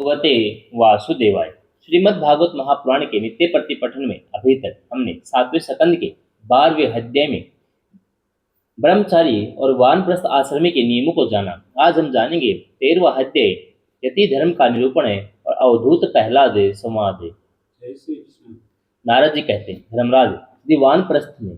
भगवते वासुदेवाय। श्रीमद् भागवत महापुराण के नित्य प्रतिपठन में अभी तक हमने 7वें स्कंद के 12वें अध्याय में ब्रह्मचारी और वानप्रस्थ आश्रमी के नियमों को जाना। आज हम जानेंगे 13वां अध्याय यति धर्म का निरूपण है और अवधूत प्रहलाद संवाद है। जय श्री कृष्ण। नारद जी कहते हैं, धर्मराज, यदि वानप्रस्थ में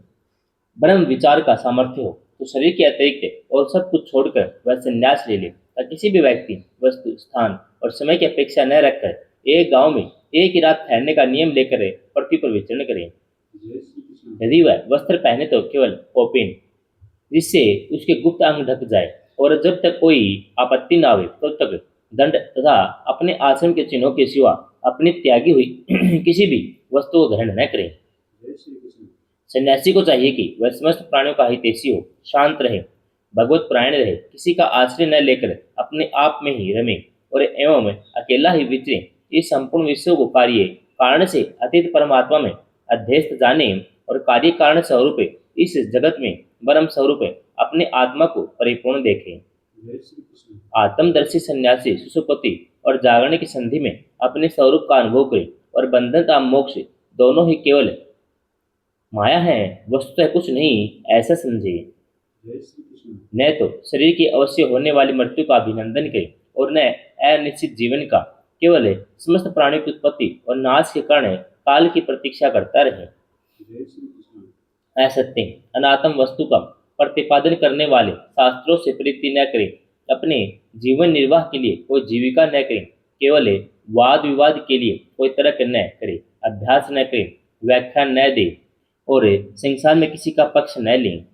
ब्रह्म विचार का सामर्थ्य हो तो शरीर के अतिरिक्त और सब कुछ छोड़कर वह संन्यास ले ले, और किसी भी व्यक्ति, वस्तु, स्थान और समय की अपेक्षा न रखकर एक गांव में एक ही रात ठहरने का नियम लेकर पृथ्वी पर विचरण करे। जय श्री कृष्ण। यदि वह वस्त्र पहने तो केवल कौपीन, जिससे उसके गुप्त अंग ढक जाए, और जब तक कोई आपत्ति न आवे तब तक दंड तथा अपने आश्रम के चिन्हों के सिवा अपनी त्यागी हुई किसी भी वस्तु को ग्रहण न करे। जय श्री कृष्ण। सन्यासी को चाहिए कि वह समस्त प्राणियों का हितैषी हो, शांत रहे, भगवत परायण रहे, किसी का आश्रय न लेकर अपने आप में ही रमे और एवं अकेला ही विचरे। इस संपूर्ण विश्व को कार्य कारण से अतीत परमात्मा में अध्यस्त जाने और कार्य कारण स्वरूप इस जगत में ब्रह्म स्वरूप अपने आत्मा को परिपूर्ण देखे। जय श्री कृष्ण। आत्मदर्शी सन्यासी सुसुप्ति और जागरण की संधि में अपने स्वरूप का अनुभव करे और बंधन तथा मोक्ष दोनों ही केवल माया है, वस्तुतः कुछ नहीं, ऐसा समझे। जय श्री कृष्ण। न तो शरीर की अवश्य होने वाली मृत्यु का अभिनंदन करे और न अनिश्चित जीवन का, केवल समस्त प्राणियों की उत्पत्ति और नाश के कारण काल की प्रतीक्षा करता रहे। जय श्री कृष्ण। असत्य अनात्म वस्तु का प्रतिपादन करने वाले शास्त्रों से प्रीति न करें, अपने जीवन निर्वाह के लिए कोई जीविका न करें, केवल वाद विवाद के लिए कोई तर्क न करे, अभ्यास न करें, व्याख्या न दे और संसार में किसी का पक्ष न लें।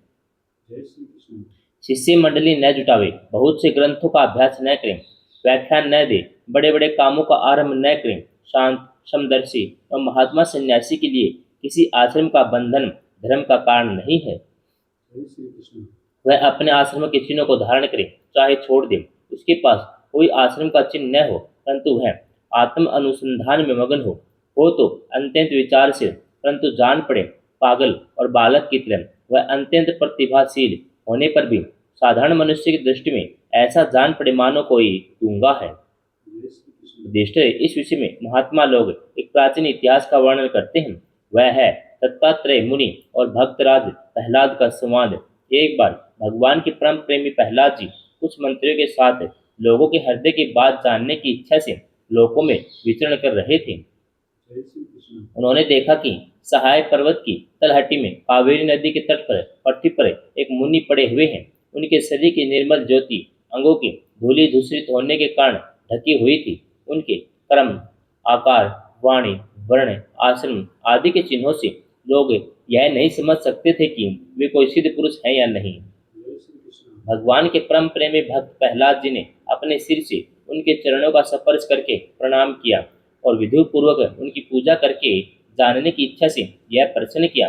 जय श्री कृष्ण। शिष्य मंडली न जुटावे, बहुत से ग्रंथों का अभ्यास न करें, व्याख्यान न दे, बड़े बड़े कामों का आरंभ न करें। शांत, समदर्शी और महात्मा सन्यासी के लिए किसी आश्रम का बंधन धर्म का कारण नहीं है। जय श्री कृष्ण। वह अपने आश्रम के चिन्हों को धारण करे, चाहे छोड़ दे। उसके पास कोई आश्रम का चिन्ह न हो, परंतु वह आत्म अनुसंधान में मगन हो तो अत्यंत विचारशील, परंतु जान पड़े पागल और बालक की तरह। वह अत्यंत प्रतिभाशील होने पर भी साधारण मनुष्य की दृष्टि में ऐसा जान पड़े मानो कोई गूंगा है। जय श्री कृष्ण। युधिष्ठिर, इस विषय में महात्मा लोग एक प्राचीन इतिहास का वर्णन करते हैं। वह है दत्तात्रेय मुनि और भक्तराज प्रहलाद का संवाद। एक बार भगवान के परम प्रेमी प्रहलाद जी कुछ मंत्रियों के साथ लोगों के हृदय की बात जानने की इच्छा से लोकों में विचरण कर रहे थे। जय श्री कृष्ण। उन्होंने देखा कि सहाय पर्वत की तलहटी में कावेरी नदी के तट पर पृथ्वी पर एक मुनि पड़े हुए हैं। उनके शरीर की निर्मल ज्योति अंगों के धूलि धूसरित होने के कारण ढकी हुई थी। उनके कर्म, आकार, वाणी, वर्ण, आश्रम आदि के चिन्हों से लोग यह नहीं समझ सकते थे कि वे कोई सिद्ध पुरुष हैं या नहीं। जय श्री कृष्ण। भगवान के परम प्रेमी भक्त प्रहलाद जी ने अपने सिर से उनके चरणों का स्पर्श करके प्रणाम किया और विधि पूर्वक उनकी पूजा करके जानने की इच्छा से यह प्रश्न किया,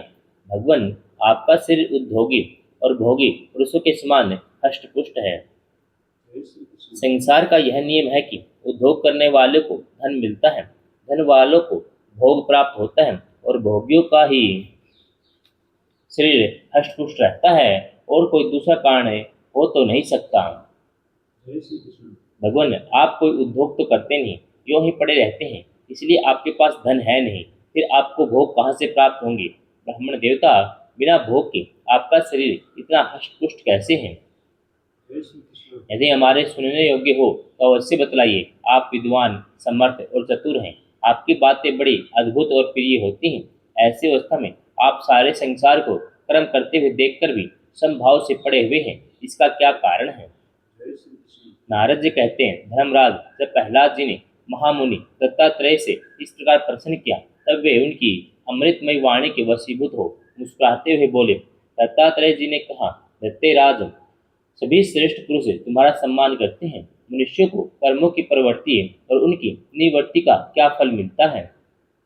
भगवान, आपका सिर उद्योगी और भोगी पुरुषों के समान हष्टपुष्ट है। जय श्री कृष्ण। संसार का यह नियम है कि उद्योग करने वाले को धन मिलता है, धन वालों को भोग प्राप्त होता है और भोगियों का ही शरीर हष्टपुष्ट रहता है, और कोई दूसरा कारण हो तो नहीं सकता। जय श्री कृष्ण। भगवान, आप कोई उद्योग तो करते नहीं, यूं ही पड़े रहते हैं, इसलिए आपके पास धन है नहीं, फिर आपको भोग कहाँ से प्राप्त होंगे? ब्राह्मण देवता, बिना भोग के आपका शरीर इतना हष्टपुष्ट कैसे है? जय श्री कृष्ण। यदि हमारे सुनने योग्य हो तो अवश्य बतलाइए। आप विद्वान, समर्थ और चतुर हैं, आपकी बातें बड़ी अद्भुत और प्रिय होती हैं। ऐसी अवस्था में आप सारे संसार को कर्म करते हुए देखकर भी समभाव से पड़े हुए हैं, इसका क्या कारण है? जय श्री कृष्ण। नारद जी कहते हैं, धर्मराज, जब प्रहलाद जी ने महामुनि दत्तात्रेय से इस प्रकार प्रश्न किया, तब वे उनकी अमृतमयी वाणी के वशीभूत हो मुस्कुराते हुए बोले। दत्तात्रेय जी ने कहा, दत्तेराज, सभी श्रेष्ठ पुरुष तुम्हारा सम्मान करते हैं। मनुष्य को कर्मों की प्रवृत्ति और उनकी निवृत्ति का क्या फल मिलता है?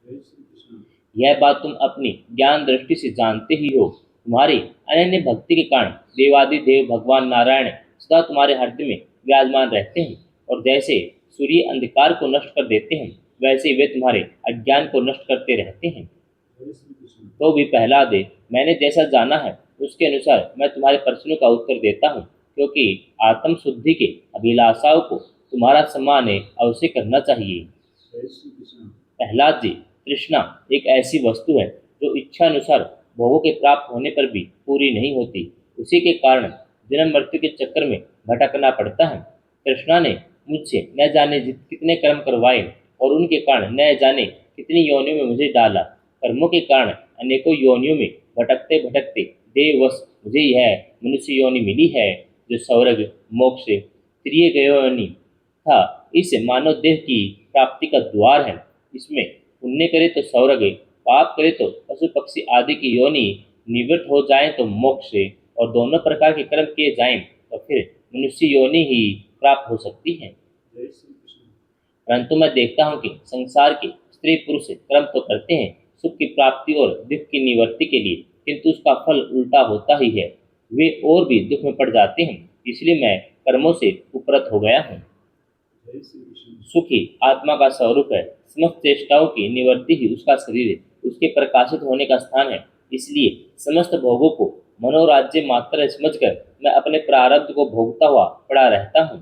जय श्री कृष्ण। यह बात तुम अपनी ज्ञान दृष्टि से जानते ही हो। तुम्हारी अनन्य भक्ति के कारण देवादिदेव भगवान नारायण सदा तुम्हारे हृदय में विराजमान रहते हैं, और जैसे सूर्य अंधकार को नष्ट कर देते हैं, वैसे वे तुम्हारे अज्ञान को नष्ट करते रहते हैं। जय श्री कृष्ण। तो भी प्रहलाद, मैंने जैसा जाना है उसके अनुसार मैं तुम्हारे प्रश्नों का उत्तर देता हूँ, क्योंकि आत्म शुद्धि के अभिलाषाओं को तुम्हारा सम्मान अवश्य करना चाहिए। जय श्री कृष्ण। प्रहलाद जी, तृष्णा एक ऐसी वस्तु है जो इच्छा अनुसार भोगों के प्राप्त होने पर भी पूरी नहीं होती। उसी के कारण जन्म मृत्यु के चक्कर में भटकना पड़ता है। तृष्णा ने मुझसे न जाने कितने कर्म करवाए और उनके कारण न जाने कितनी योनियों में मुझे डाला। कर्मों के कारण अनेकों योनियों में भटकते भटकते देववश मुझे यह मनुष्य योनि मिली है, जो स्वर्ग मोक्ष त्रिय योनि था इस मानव देह की प्राप्ति का द्वार है। इसमें पुण्य करे तो स्वर्ग, पाप करे तो पशु पक्षी आदि की योनि, निवृत्त हो जाए तो मोक्ष, और दोनों प्रकार के कर्म किए जाएं तो फिर मनुष्य योनि ही प्राप्त हो सकती है। जय श्री कृष्ण। परंतु मैं देखता हूँ कि संसार के स्त्री पुरुष कर्म तो करते हैं सुख की प्राप्ति और दुख की निवृत्ति के लिए, किंतु उसका फल उल्टा होता ही है। वे और भी दुख में पड़ जाते हैं। इसलिए मैं कर्मों से उपरत हो गया हूँ। जय श्री कृष्ण। सुखी आत्मा का स्वरूप है। समस्त चेष्टाओं की निवृत्ति ही उसका शरीर, उसके प्रकाशित होने का स्थान है। इसलिए समस्त भोगों को मनोराज्य मात्र समझकर मैं अपने प्रारब्ध को भोगता हुआ पड़ा रहता हूँ।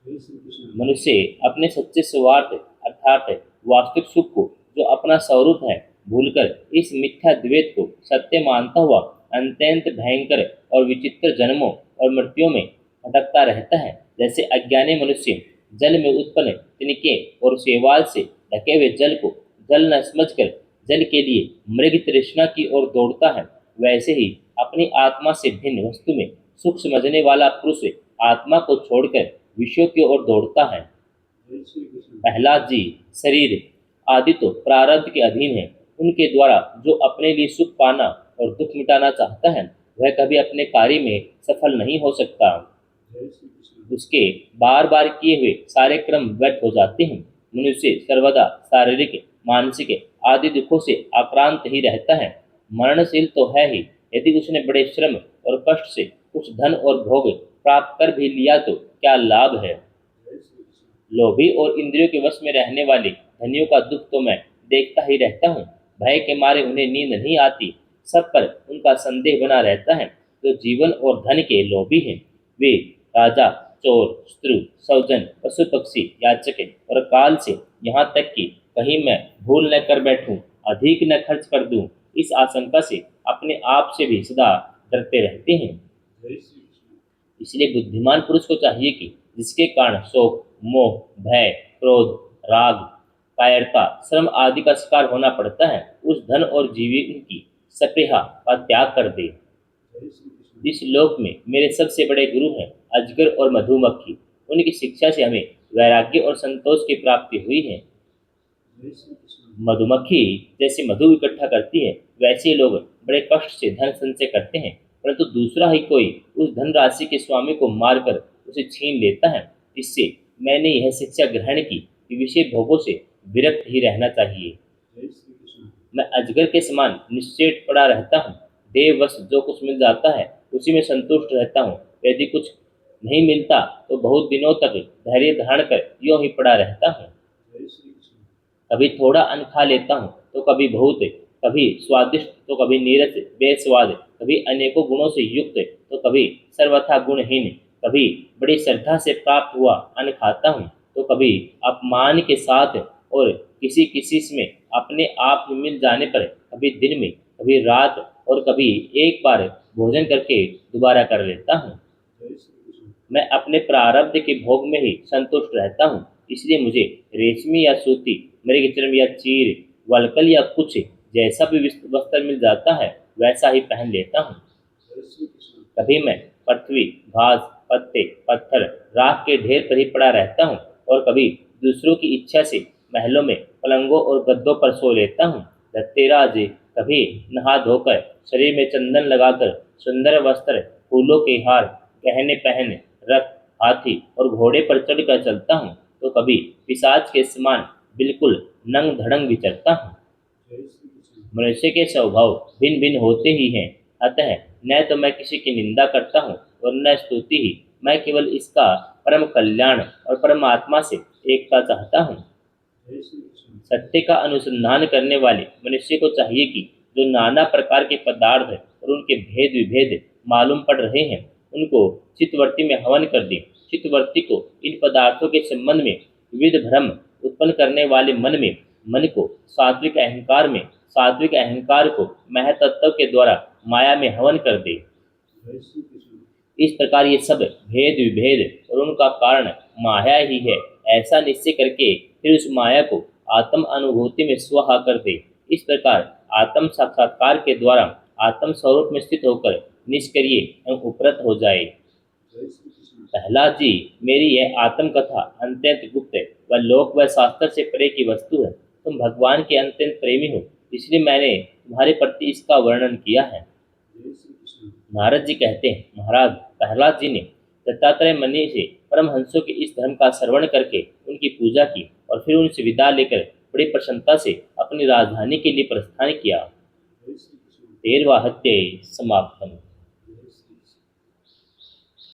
जय श्री कृष्ण। मनुष्य अपने सच्चे स्वार्थ अर्थात वास्तविक सुख को, जो अपना स्वरूप है, भूलकर इस मिथ्या द्वैत को सत्य मानता हुआ अत्यंत भयंकर और विचित्र जन्मों और मृत्युओं में भटकता रहता है। जैसे अज्ञानी मनुष्य जल में उत्पन्न तिनके और शैवाल से ढके हुए जल को जल न समझकर जल के लिए मृग तृष्णा की ओर दौड़ता है, वैसे ही अपनी आत्मा से भिन्न वस्तु में सुख समझने वाला पुरुष आत्मा को छोड़कर विषयों की ओर दौड़ता है। जय श्री कृष्ण। प्रहलाद जी, शरीर आदि तो प्रारब्ध के अधीन है। उनके द्वारा जो अपने लिए सुख पाना और दुख मिटाना चाहता है, वह कभी अपने कार्य में सफल नहीं हो सकता। जय श्री कृष्ण। उसके बार बार किए हुए सारे कर्म व्यर्थ हो जाते हैं। मनुष्य सर्वदा शारीरिक मानसिक आदि दुखों से आक्रांत ही रहता है। मरणशील तो है ही। यदि उसने बड़े श्रम और कष्ट से कुछ धन और भोग प्राप्त कर भी लिया तो क्या लाभ है। जय श्री कृष्ण। लोभी और इंद्रियों के वश में रहने वाले धनियों का दुख तो मैं देखता ही रहता हूँ। भय के मारे उन्हें नींद नहीं आती। सब पर उनका संदेह बना रहता है। जो जीवन और धन के लोभी हैं, वे राजा, चोर, स्त्री, सौजन, पशु पक्षी, याचक और काल से यहाँ तक कि कहीं मैं भूल न कर बैठूं, अधिक न खर्च कर दूं, इस आशंका से अपने आप से भी सदा डरते रहते हैं। जय श्री कृष्ण। इसलिए बुद्धिमान पुरुष को चाहिए कि जिसके कारण शोक, मोह, भय, क्रोध, राग, कायरता, श्रम आदि का शिकार होना पड़ता है, उस धन और जीवन की स्पृहा का त्याग कर दे। जय श्री कृष्ण। इस लोक में मेरे सबसे बड़े गुरु हैं अजगर और मधुमक्खी। उनकी शिक्षा से हमें वैराग्य और संतोष की प्राप्ति हुई है। जय श्री कृष्ण। मधुमक्खी जैसे मधु इकट्ठा करती है, वैसे लोग बड़े कष्ट से धन संचय करते हैं, परंतु दूसरा ही कोई उस धनराशि के स्वामी को मारकर उसे छीन लेता है। इससे मैंने यह शिक्षा ग्रहण की कि विषय भोगों से विरक्त ही रहना चाहिए। जय श्री कृष्ण। मैं अजगर के समान निश्चेत पड़ा रहता हूँ। देववश जो कुछ मिल जाता है उसी में संतुष्ट रहता हूँ। यदि कुछ नहीं मिलता तो बहुत दिनों तक धैर्य धारण कर यूं ही पड़ा रहता हूँ। जय श्री कृष्ण। कभी थोड़ा अन्न खा लेता हूँ तो कभी बहुत, कभी स्वादिष्ट तो कभी नीरस बेस्वाद, कभी अनेकों गुणों से युक्त तो कभी सर्वथा गुणहीन, कभी बड़ी श्रद्धा से प्राप्त हुआ अन्न खाता हूँ तो कभी अपमान के साथ, और किसी किसी में अपने आप में मिल जाने पर कभी दिन में, कभी रात और कभी एक बार भोजन करके दोबारा कर लेता हूँ। जय श्री कृष्ण। मैं अपने प्रारब्ध के भोग में ही संतुष्ट रहता हूँ। इसलिए मुझे रेशमी या सूती, मृगचर्म या चीर, वलकल या कुछ जैसा भी वस्त्र मिल जाता है वैसा ही पहन लेता हूँ। जय श्री कृष्ण। कभी मैं पृथ्वी, घास, पत्ते, पत्थर, राख के ढेर पर ही पड़ा रहता हूँ और कभी दूसरों की इच्छा से महलों में पलंगों और गद्दों पर सो लेता हूँ। धत्तेराज कभी नहा धोकर शरीर में चंदन लगाकर सुंदर वस्त्र, फूलों के हार, गहने पहन रथ, हाथी और घोड़े पर चढ़कर चलता हूँ तो कभी पिशाच के समान बिल्कुल नंग धड़ंग विचरता हूँ। जय श्री कृष्ण। मनुष्य के स्वभाव भिन्न भिन्न होते ही हैं, अतः न तो मैं किसी की निंदा करता हूँ और न स्तुति ही। मैं केवल इसका परम कल्याण और परमात्मा से एकता चाहता हूँ। जय श्री कृष्ण। सत्य का अनुसंधान करने वाले मनुष्य को चाहिए कि जो नाना प्रकार के पदार्थ और उनके भेद विभेद मालूम पड़ रहे हैं, उनको चित्तवृत्ति में हवन कर दे। चित्तवर्ती को इन पदार्थों के संबंध में विविध भ्रम उत्पन्न करने वाले मन को सात्विक अहंकार को महतत्व के द्वारा माया में हवन कर दे। जय श्री कृष्ण। इस प्रकार ये सब भेद विभेद और उनका कारण माया ही है ऐसा निश्चय करके फिर उस माया को आत्म अनुभूति में स्वाहा कर दे। इस प्रकार आत्म साक्षात्कार के द्वारा आत्म स्वरूप में स्थित होकर निष्क्रिय एवं उपरत हो जाए। जय श्री कृष्ण। प्रहलाद जी, मेरी यह आत्म कथा अत्यंत गुप्त व लोक व शास्त्र से परे की वस्तु है। तुम भगवान के अत्यंत प्रेमी हो, इसलिए मैंने तुम्हारे प्रति इसका वर्णन किया है। जय श्री कृष्ण। नारद जी कहते हैं, महाराज, प्रहलाद जी ने दत्तात्रेय मुनि से परमहंसों के इस धर्म का श्रवण करके उनकी पूजा की और फिर उनसे विदा लेकर बड़ी प्रसन्नता से अपनी राजधानी के लिए प्रस्थान किया। जय श्री कृष्ण। 13वां अध्याय समाप्त।